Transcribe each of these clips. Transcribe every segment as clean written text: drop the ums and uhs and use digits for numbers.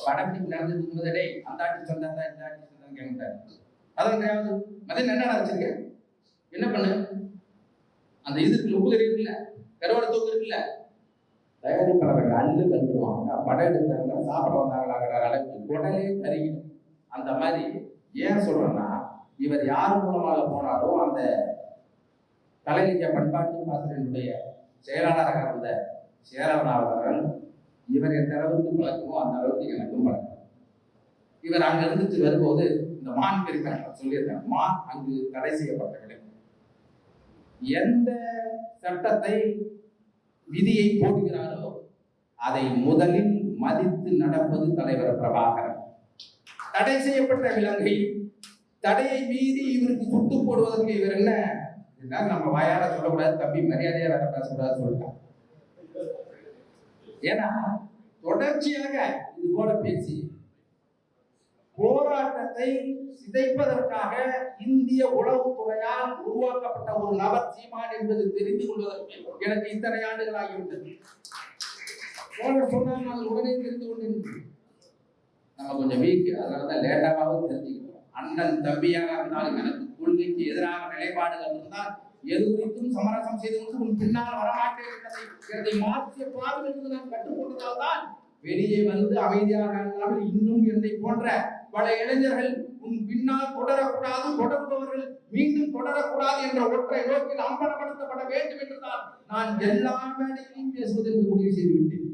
படப்பிடிப்பு நடந்துட்டு முதலே அந்த ஆட்சி சொன்னா இந்த ஆட்சி சொன்னா கேட்டாரு. அதான் கிடையாது. மதியம் என்னடா வச்சிருக்க, என்ன பண்ணு, அந்த இதுக்கு உபகரி இருக்குல்ல, கருவாட தூக்கு இருக்குல்ல, தயாரிப்பாளர்கள் அல்லு கண்டுருவாங்க. படம் எடுக்கிறாங்க, சாப்பிட வந்தாங்களாங்கிற அளவுக்கு உடனே கருகிடும். அந்த மாதிரி ஏன் சொல்றேன்னா, இவர் யார் மூலமாக போனாரோ அந்த கலைஞர் பண்பாட்டு ஆசிரியனுடைய செயலாளராக இருந்த சேரவனாவர்கள் இவர் எந்த அளவுக்கு பழக்கமோ அந்த அளவுக்கு எனக்கும் பழக்கம். இவர் அங்க இருந்துட்டு வரும்போது இந்த மான் பெருமை சொல்லியிருக்காங்க. மான் அங்கு தடை செய்யப்பட்ட விலங்கு. எந்த சட்டத்தை விதியை போடுகிறாரோ அதை முதலில் மதித்து நடப்பது தலைவர் பிரபாகரன். தடை செய்யப்பட்ட விலங்கை தடையை மீறி இவருக்கு சுட்டு போடுவதற்கு இவர் என்ன, நம்ம வாயால சொல்லக்கூடாது, தம்பி மரியாதையா வேற பேசக்கூடாது சொல்லிட்டான். ஏன்னா தொடர்ச்சியாக இது போல பேசி போராட்டத்தை சிதைப்பதற்காக இந்திய உளவுத்துறையால் உருவாக்கப்பட்ட ஒரு நபர் சீமான் என்பது தெரிந்து கொள்வதற்கு எனக்கு இத்தனை ஆண்டுகள் ஆகிவிட்டது. சொன்னால் நான் உடனே தெரிந்து கொண்டேன். நம்ம கொஞ்சம் வீக், அதனாலதான் லேட்டாகவும் தெரிஞ்சுக்கிட்டோம். அண்ணன் தம்பியாக இருந்தாலும் எனக்கு கொள்கைக்கு எதிராக நிலைப்பாடுகள் இருந்தால் எது குறித்தும் சமரசம் செய்து கொண்டு உன் பின்னால் வரமாட்டேன் என்பதை மாற்றிய பாவிலிருந்து நான் கற்றுக்கொண்டதால் தான் வெளியே வந்து அமைதியாக இல்லாமல் இன்னும் என்னை போன்ற பல இளைஞர்கள் உன் பின்னால் தொடரக்கூடாது, தொடர்பவர்கள் மீண்டும் தொடரக்கூடாது என்ற ஒற்றை நோக்கில் அம்பலப்படுத்தப்பட வேண்டும் என்றுதான் நான் எல்லா மேடையிலும் பேசுவதற்கு முடிவு செய்துவிட்டேன்.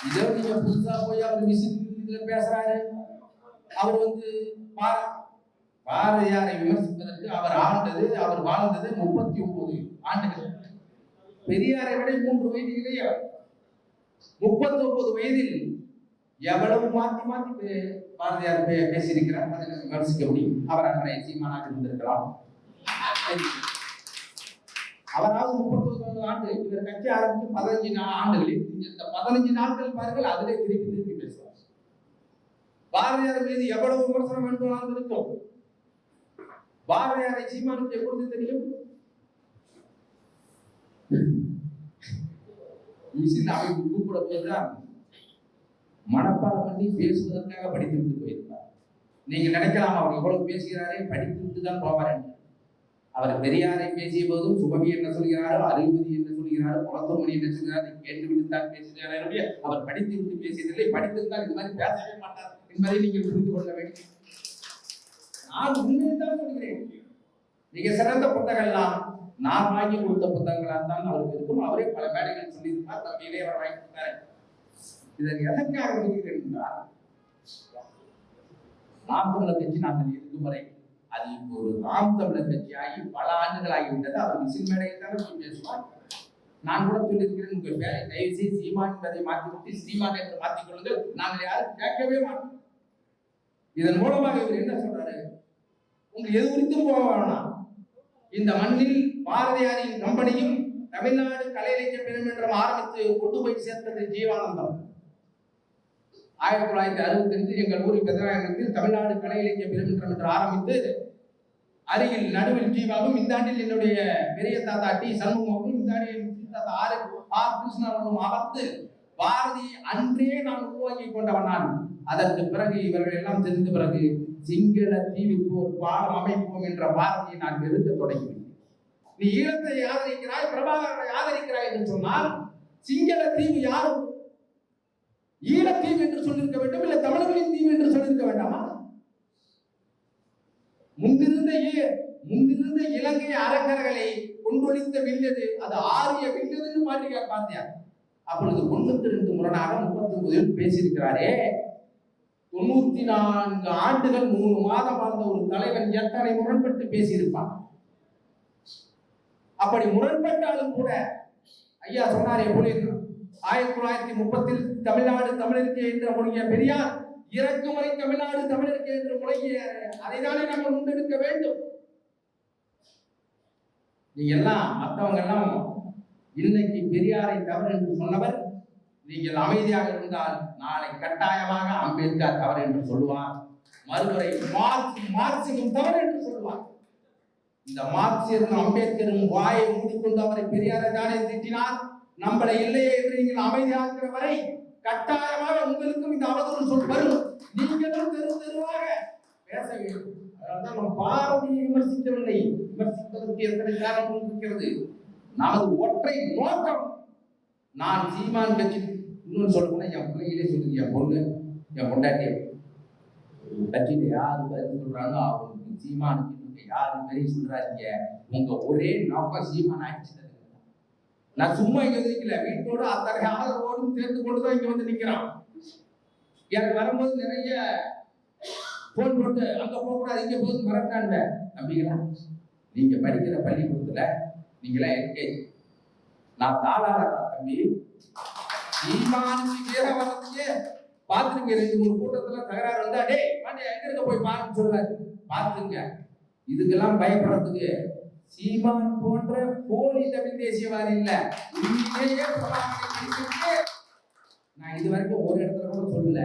இதோ நீங்க புதுசா போய் அவர் விஷயத்துல பேசுறாரு. அவர் வந்து பாரதியாரை விமர்சிப்பதற்கு அவர் ஆண்டது, அவர் வாழ்ந்தது 39 ஆண்டுகள். பெரியாரை விட 3 வயதிலேயே அவர் 39 வயதில் எவ்வளவு மாற்றி மாற்றி பாரதியார் பேசியிருக்கிறார். அதை விமர்சிக்க முடியும். அவர் அன்றைய சீமானாக இருந்திருக்கலாம். அவராவது 39 ஆண்டு, இவர் கட்சி ஆரம்பித்து 15 ஆண்டுகளில் இந்த 15 நாட்கள் பாருங்கள், அதிலே திருப்பி திருப்பி பேசுவார். பாரதியார் மீது எவ்வளவு விமர்சனம் வேண்டுமானாலும் இருக்கும். பாரதியாரை சீமானுக்கு எப்பொழுது தெரியும்? அமைப்பு கூப்பிட போதுதான் மனப்பாடம் பண்ணி பேசுவதற்காக படித்து விட்டு போயிருப்பார். நீங்க நினைக்கலாம் அவர் எவ்வளவு பேசுகிறாரே, படித்து விட்டு தான் போவார் என்று. அவர் பெரியாரை பேசிய போதும் சுபவி என்ன சொல்கிறாரோ, அறிவுமதி என்ன சொல்கிறாரோ, குளத்தூர்மணி என்ன சொல்கிறாரோ கேட்டுவிட்டு தான் பேசுகிறாரே, அவர் படித்து விட்டு பேசியதில்லை. படித்திருந்தால் இது மாதிரி பேசவே மாட்டார் என்பதை நீங்கள் புரிந்து கொள்ள வேண்டும். நான் உண்மையை தான் சொல்கிறேன். மிக சிறந்த புத்தகங்கள்லாம் நான் வாங்கி கொடுத்த புத்தகங்களாக தான் அவருக்கு இருக்கும். அவரே பல மேடைகள் சொல்லியிருப்பார். தம்பியிலே அவர் வாங்கி கொடுத்தாரு. இதற்கு எதற்காக சொல்கிறேன் என்றால், நாம் தமிழர் கட்சி நாங்கள் இருக்கும் வரை அது இப்போ ஒரு நாம் தமிழர் கட்சியாகி பல ஆண்டுகள் ஆகிவிட்டது. அவர் விசில் மேடையில் தானே போய் பேசுவார். நான் கூட சொல்லியிருக்கிறேன், உங்கள் பேரை தயவு செய்து சீமான் என்பதை மாற்றிவிட்டு ஸ்ரீமான் என்று மாற்றிக் கொள்ளுங்கள். நாங்கள் யாரும் கேட்கவே மாட்டோம். இதன் மூலமாக இவர் என்ன சொல்றாரு, உங்களுக்கு எது குறித்தும் போக வேணாம். இந்த மண்ணில் பாரதியாரின் கம்பெனியும் தமிழ்நாடு கலை இலக்கிய பெருமன்றம் ஆரம்பித்து கொண்டு போய் சேர்த்தது ஜீவானந்தம். 1965 எங்கள் ஊரில் பெதராயணத்தில் தமிழ்நாடு கலை இலக்கிய பெருமன்றம் என்று ஆரம்பித்து அருகில் நடுவில் ஜீவாவும், இந்த ஆண்டில் என்னுடைய பெரிய தாத்தா டி சண்முகமும், இந்த ஆண்டில் தாத்தா ஆர் கிருஷ்ணனும் அமர்ந்து பாரதி அன்றே நான் உருவாக்கி கொண்டவன் நான். அதற்கு பிறகு இவர்கள் எல்லாம் தெரிந்த பிறகு சிங்கள தீவுக்கு ஒரு பாலம் அமைப்போம் என்ற பாரதியை நான் நிறுத்த தொடங்கினேன். நீ ஈழத்தை ஆதரிக்கிறாய், பிரபாகரனை ஆதரிக்கிறாய் என்று சொன்னால் சிங்கள தீவு யாரும் ஈழத்தீவு என்று சொல்லியிருக்க வேண்டும், இல்லை தமிழர்களின் தீவு என்று சொல்லியிருக்க வேண்டாமா? முன்னிருந்த இலங்கை அரக்கர்களை கொண்டொழித்த வில்லது, அது ஆரிய வில்லதுன்னு மாற்றிக்கார் பாரதியார். அப்பொழுது 92 முரணாக 39 பேசியிருக்கிறாரே. 94 ஆண்டுகள் 3 மாதம் வாழ்ந்த ஒரு தலைவன் எத்தனை முரண்பட்டு பேசியிருப்பான்? அப்படி முரண்பட்டாலும் கூட ஐயா சொன்னாரே, 1930 தமிழ்நாடு தமிழருக்கு என்று முழங்கிய பெரியார் இறக்குமறை தமிழ்நாடு தமிழருக்கு என்று முழங்கிய அதைதானே நம்ம முன்னெடுக்க வேண்டும். நீங்க எல்லாம் மற்றவங்க எல்லாம் இன்னைக்கு பெரியாரை தவறு என்று சொன்னவர், நீங்கள் அமைதியாக இருந்தால் நாளை கட்டாயமாக அம்பேத்கர் தவறு என்று சொல்லுவார். மறுமுறை மார்க்சியம் தவறு என்று சொல்லுவார். இந்த மார்க்சியரும் அம்பேத்கரும் வாயை மூடிக்கொண்டு அவரை பெரியாரை தானே திட்டினார். நம்மளை இல்லையே என்று நீங்கள் அமைதியாகிற வரை கட்டாயமாக உங்களுக்கும் இந்த அவதூறு சொல் வரும். நீங்களும் தெருவாக பேச வேண்டும். அதனால்தான் நம்ம பாரதியை விமர்சிக்கவில்லை. விமர்சிப்பதற்கு எத்தனை காரணங்கள் இருக்கிறது. நமது ஒற்றை நோக்கம், நான் சீமான் கட்சி, இன்னொன்று சொல்ல போனா என் பிள்ளைகளே சொல்லுங்க, என் பொண்ணு, என் பொண்டாட்டி கட்சியில யாரு பதில் சொல்றாங்க அவங்களுக்கு சீமானுக்கு யாரு பெரிய சொல்றாங்க. உங்க ஒரே நோக்கம் சீமான் ஆயிடுச்சு. நான் சும்மா இங்க நிற்கல, வீட்டோடு அத்தனை ஆதரவோடும் சேர்ந்து கொண்டுதான் இங்க வந்து நிக்கிறான். எனக்கு வரும்போது நிறைய போன் போட்டு அங்க போகக்கூடாது இங்க போகுது மறக்காண்ட அப்படிங்களா. நீங்க படிக்கிற பள்ளிக்கூடத்துல நீங்களா எல்கேஜி, நான் தாளாளரா தம்பி. சீமானுக்கு வேற வர்றதுக்கே பாத்துருங்க. 2-3 கூட்டத்துல தகராறு வந்தா டேய் பாண்டியா எங்க இருக்க போய் பாருன்னு சொல்றாரு. பாத்துருங்க. இதுக்கெல்லாம் பயப்படுறதுக்கு சீமான் போன்ற போலி தமிழ் தேசியவாதி இல்ல. நான் இது வரைக்கும் ஒரு இடத்துல கூட சொல்லல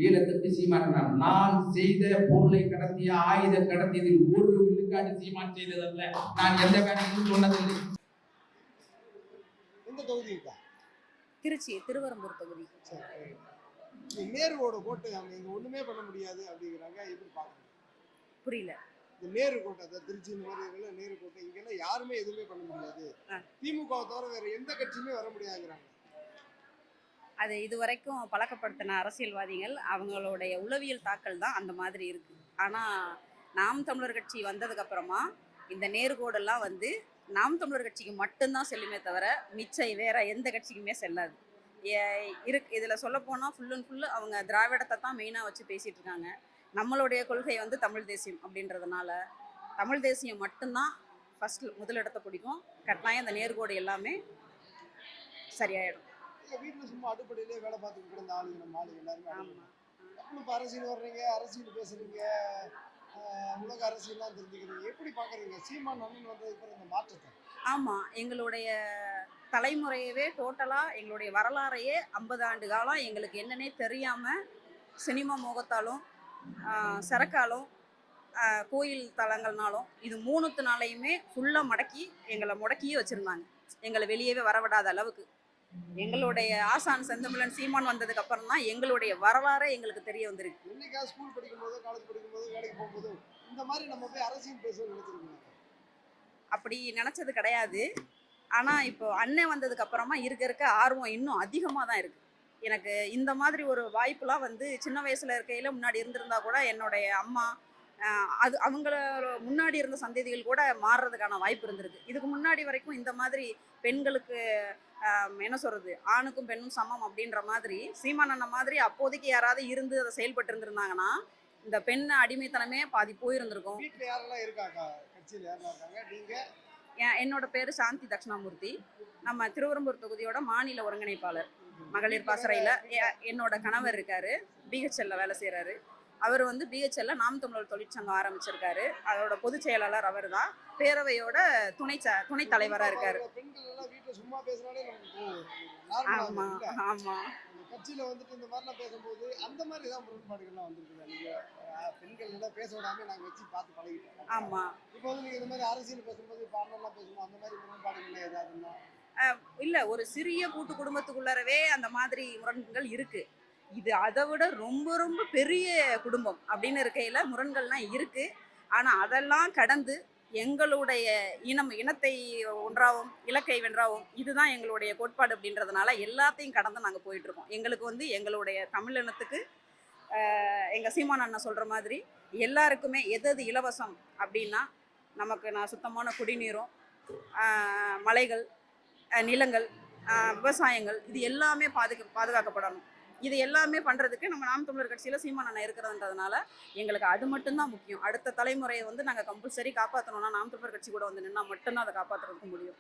ஈழத்துக்கு சீமான் நான் செய்த பொருளை கடத்திய ஆயுத கடத்தியதில் ஒரு விழுக்காடு சீமான் செய்ததல்ல. நான் எந்த வேலையும் சொன்னதில்லை. எந்த தொகுதி இருக்கா? திருச்சி திருவரம்பூர் தொகுதி. நேருவோட கோட்டை அவங்க இங்க ஒண்ணுமே பண்ண முடியாது அப்படிங்கிறாங்க. எப்படி பாக்குறீங்க? புரியல. இந்த நேரு கோட்டை, திருச்சி இந்த மாதிரி நேரு கோட்டை, இங்கெல்லாம் யாருமே எதுவுமே பண்ண முடியாது, திமுக தவிர வேற எந்த கட்சியுமே வர முடியாதுங்கிறாங்க. அது இதுவரைக்கும் பழக்கப்படுத்தின அரசியல்வாதிகள் அவங்களுடைய உளவியல் தாக்கல் தான் அந்த மாதிரி இருக்கு. ஆனா நாம் தமிழர் கட்சி வந்ததுக்கு அப்புறமா இந்த நேர்கோடெல்லாம் வந்து நாம் தமிழர் கட்சிக்கு மட்டும்தான் செல்லுமே தவிர மிச்சம் வேற எந்த கட்சிக்குமே செல்லாது. இதுல சொல்ல போனா ஃபுல் அண்ட் ஃபுல் அவங்க திராவிடத்தை தான் மெயினா வச்சு பேசிட்டு இருக்காங்க. நம்மளுடைய கொள்கை வந்து தமிழ் தேசியம் அப்படின்றதுனால தமிழ் தேசியம் மட்டும்தான் ஃபர்ஸ்ட் முதலிடத்தை பிடிக்கும். கட்டாயம் இந்த நேர்கோடு எல்லாமே சரியாயிடும். வீட்டுல சும்மா அடுப்படையிலே வேலை பார்த்துட்டு கிடந்த ஆளுங்க நம்ம ஆளுங்க எல்லாருமே. ஆமா, இப்போ அரசியல் வர்றீங்க, அரசியல் பேசுறீங்க, உலக அரசியல்லாம் தெரிஞ்சுக்கிறீங்க. எப்படி பாக்குறீங்க சீமான் அண்ணன் வந்ததுக்கு இந்த மாற்றத்தை? ஆமா, எங்களுடைய தலைமுறையவே டோட்டலா எங்களுடைய வரலாறையே 50 ஆண்டு காலம் எங்களுக்கு என்னன்னே தெரியாம சினிமா மோகத்தாலும் சரக்காலும் கோயில் தலங்கள்னாலும் இது 3த்துனாலையுமே ஃபுல்லா எங்களை முடக்கியே வச்சிருந்தாங்க. எங்களை வெளியவே வரவிடாத அளவுக்கு. எங்களுடைய ஆசான் செந்தமிழன் சீமான் வந்ததுக்கு அப்புறம் தான் எங்களுடைய வரலாறே எங்களுக்கு தெரிய வந்திருக்கு. என்னைக்கா ஸ்கூல் படிக்கும் போது, காலேஜ் படிக்கும் போது, வேலைக்கு போகும்போது இந்த மாதிரி நம்ம போய் அரசியல் பேசணும்னு நினைச்சிருக்கீங்க? அப்படி நினைச்சது கிடையாது. ஆனா இப்போ அண்ணன் வந்ததுக்கு அப்புறமா இருக்க ஆர்வம் இன்னும் அதிகமா தான் இருக்கு. எனக்கு இந்த மாதிரி ஒரு வாய்ப்புலாம் வந்து சின்ன வயசுல இருக்கையில முன்னாடி இருந்திருந்தா கூட என்னுடைய அம்மா அது அவங்கள முன்னாடி இருந்த சந்ததிகள் கூட மாறுறதுக்கான வாய்ப்பு இருந்திருக்கு. இதுக்கு முன்னாடி வரைக்கும் இந்த மாதிரி பெண்களுக்கு என்ன சொல்றது, ஆணுக்கும் பெண்ணும் சமம் அப்படின்ற மாதிரி சீமான் அண்ணன் மாதிரி அப்போதைக்கு யாராவது இருந்து அதை செயல்பட்டு இருந்திருந்தாங்கன்னா இந்த பெண் அடிமைத்தனமே பாதி போயிருந்திருக்கும். வீட்டுல யாரெல்லாம் இருக்காங்க? கட்சியில யாரெல்லாம் இருக்காங்க? நீங்க? என்னோட பேரு சாந்தி தட்சிணாமூர்த்தி. நம்ம திருவரம்பூர் தொகுதியோட மாநில ஒருங்கிணைப்பாளர் மகளிர் பாசறையில. என்னோட கணவர் இருக்காரு, பிஹெச்எல்ல வேலை செய்யறாரு. அவர் வந்து பிஹெச்எல்ல நாம் தமிழர் தொழிற்சங்கம் ஆரம்பிச்சிருக்காரு. அதோட பொதுச் செயலாளர் அவர் தான். பேரவையோட துணை தலைவரா இருக்காரு. பெண்கள் எல்லாம் வீட்டுல சும்மா பேசுறாலே ஆமா ஆமா. கட்சியில வந்துட்டு இந்த மாதிரிலாம் பேசும்போது அந்த மாதிரி தான் முரண்பாடுகள்லாம் வந்திருக்குது. நீங்க பெண்கள் எல்லாம் பேச விடாம நாங்க வச்சு பார்த்து பழகிட்டோம். ஆமா. இப்போ வந்து நீங்க இந்த மாதிரி அரசியல் பேசும்போது பாடலாம் பேசணும், அந்த மாதிரி முரண்பாடுகள் ஏதாவதுன்னா? இல்ல, ஒரு சிறிய கூட்டு குடும்பத்துக்குள்ளரவே அந்த மாதிரி முரண்கள் இருக்கு. இது அதை விட ரொம்ப ரொம்ப பெரிய குடும்பம் அப்படின்னு இருக்கையில முரண்கள்லாம் இருக்கு. ஆனா அதெல்லாம் கடந்து எங்களுடைய இனத்தை ஒன்றாவும் இலக்கை வென்றாவும் இதுதான் எங்களுடைய கோட்பாடு அப்படின்றதுனால எல்லாத்தையும் கடந்து நாங்கள் போயிட்டு இருக்கோம். எங்களுக்கு வந்து எங்களுடைய தமிழ் இனத்துக்கு எங்கள் சீமான் அண்ணன் சொல்கிற மாதிரி எல்லாருக்குமே எது இலவசம் அப்படின்னா நமக்கு சுத்தமான குடிநீரும் மலைகள் நிலங்கள் விவசாயங்கள் இது எல்லாமே பாதுகாக்கப்படணும். இது எல்லாமே பண்ணுறதுக்கு நம்ம நாம் தமிழர் கட்சியில் சீமான் அண்ணன் இருக்கிறதுன்றதுனால எங்களுக்கு அது மட்டும்தான் முக்கியம். அடுத்த தலைமுறையை வந்து நாங்கள் கம்பல்சரி காப்பாற்றணும்னா நாம் தமிழர் கட்சி கூட வந்து நின்னா மட்டும்தான் அதை காப்பாற்றுறதுக்கு முடியும்.